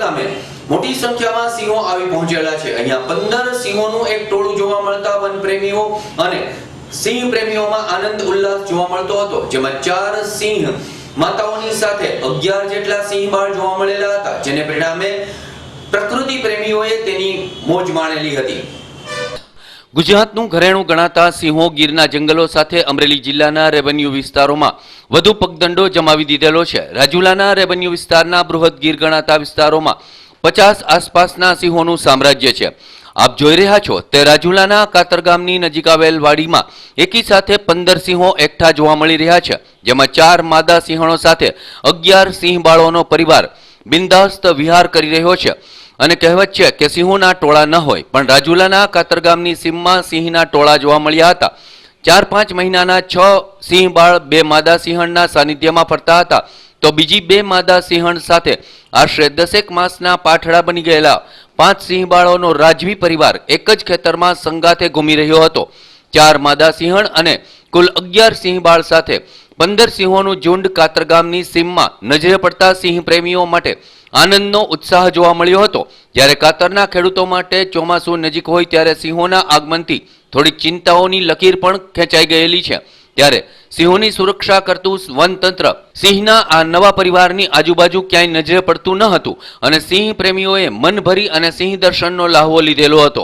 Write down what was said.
ગામે મોટી સંખ્યામાં સિંહો આવી પહોંચેલા છે। અહીંયા 15 સિંહોનું એક ટોળું જોવા મળતા વન પ્રેમીઓ અને સિંહ પ્રેમીઓમાં આનંદ ઉલ્લાસ જોવા મળતો હતો, જેમાં 4 સિંહ માતાઓની સાથે 11 જેટલા સિંહ બાળ જોવા મળેલા હતા, જેને પરિણામે પ્રકૃતિ પ્રેમીઓએ તેની મોજ માણેલી હતી। ગુજરાતનું ઘરેણું ગણાતા સિંહો ગીરના જંગલો સાથે અમરેલી જિલ્લાના રેવન્યુ વિસ્તારોમાં વધુ પગદંડો જમાવી દીધેલો છે। રાજુલાના રેવન્યુ વિસ્તારના બૃહદ ગીર ગણાતા વિસ્તારોમાં 50 આસપાસના સિંહોનું સામ્રાજ્ય છે। આપ જોઈ રહ્યા છો તે રાજુલાના કાતરગામની નજીક આવેલ વાડીમાં એકી સાથે 15 સિંહો એકઠા જોવા મળી રહ્યા છે, જેમાં 4 માદા સિંહણો સાથે 11 સિંહ બાળોનો પરિવાર બિંદાસ્ત વિહાર કરી રહ્યો છે। અને કહેવત છે કે સિંહોના ટોળા ન હોય, પણ રાજુલાના કાતરગામની સીમમાં સિંહના ટોળા જોવા મળ્યા હતા। 4-5 મહિનાના 6 સિંહ બાળ 2 માદા સિંહણના સાનિધ્યમાં ફરતા હતા, તો બીજી 2 માદા સિંહણ સાથે આશરે 10 માસના પાઠડા બની ગયેલા 5 સિંહ બાળોનો રાજવી પરિવાર એક જ ખેતરમાં સંગાથે ઘૂમી રહ્યો હતો। 4 માદા સિંહણ અને કુલ 11 સિંહ બાળ સાથે 15 સિંહોનું ઝુંડ કાતરગામની સીમમાં નજરે પડતા સિંહ પ્રેમીઓ માટે આનંદનો ઉત્સાહ જોવા મળ્યો હતો। જ્યારે કાતરના ખેડૂતો માટે ચોમાસું નજીક હોય ત્યારે સિંહોના આગમનથી થોડીક ચિંતાઓની લકીર પણ ખેંચાઈ ગયેલી છે। ત્યારે સિંહોની સુરક્ષા કરતું વનતંત્ર સિંહના આ નવા પરિવારની આજુબાજુ ક્યાંય નજરે પડતું ન હતું અને સિંહ પ્રેમીઓએ મન ભરી અને સિંહ દર્શનનો લાહવો લીધેલો હતો।